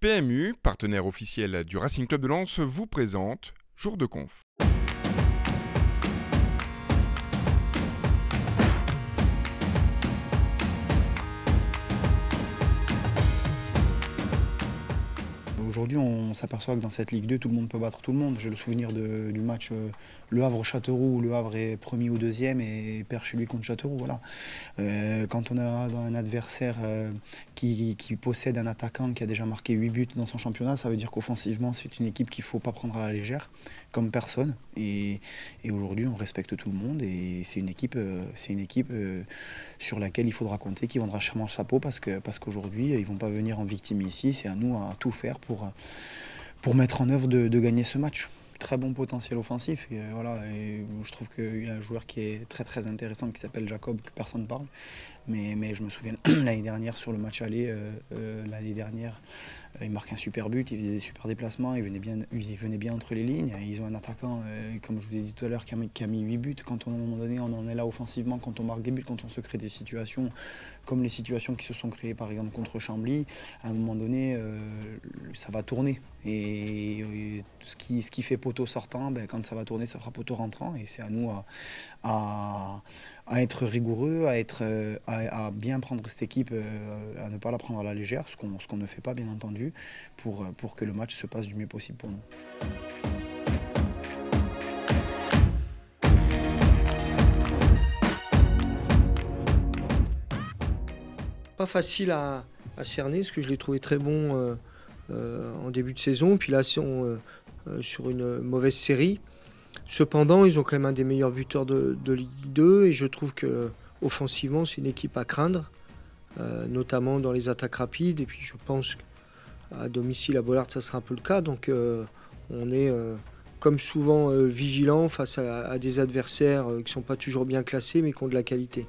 PMU, partenaire officiel du Racing Club de Lens, vous présente Jour de Conf. Aujourd'hui, on s'aperçoit que dans cette Ligue 2, tout le monde peut battre tout le monde. J'ai le souvenir du match Le Havre-Châteauroux, où Le Havre est premier ou deuxième et perd chez lui contre Châteauroux. Voilà. Quand on a un adversaire qui possède un attaquant qui a déjà marqué 8 buts dans son championnat, ça veut dire qu'offensivement, c'est une équipe qu'il ne faut pas prendre à la légère, comme personne. Et aujourd'hui, on respecte tout le monde et c'est une équipe sur laquelle il faudra compter, qui vendra chèrement le chapeau parce qu'aujourd'hui, ils ne vont pas venir en victime ici. C'est à nous à tout faire pour mettre en œuvre de gagner ce match. Très bon potentiel offensif. Et je trouve qu'il y a un joueur qui est très très intéressant qui s'appelle Jacob, que personne ne parle. Mais je me souviens l'année dernière sur le match aller, il marque un super but, il faisait des super déplacements, il venait bien entre les lignes. Ils ont un attaquant, comme je vous ai dit tout à l'heure, qui a mis 8 buts. Quand à un moment donné, on en est là offensivement, quand on marque des buts, quand on se crée des situations, comme les situations qui se sont créées par exemple contre Chambly, à un moment donné, ça va tourner. Et ce qui fait poteau sortant, quand ça va tourner, ça fera poteau rentrant. Et c'est à nous à être rigoureux, à bien prendre cette équipe, à ne pas la prendre à la légère, ce qu'on ne fait pas bien entendu, pour que le match se passe du mieux possible pour nous. Pas facile à cerner, parce que je l'ai trouvé très bon en début de saison, puis là sur une mauvaise série. Cependant, ils ont quand même un des meilleurs buteurs de Ligue 2 et je trouve que offensivement, c'est une équipe à craindre, notamment dans les attaques rapides. Et puis je pense qu'à domicile à Bollaert, ça sera un peu le cas. Donc on est comme souvent vigilant face à des adversaires qui ne sont pas toujours bien classés mais qui ont de la qualité.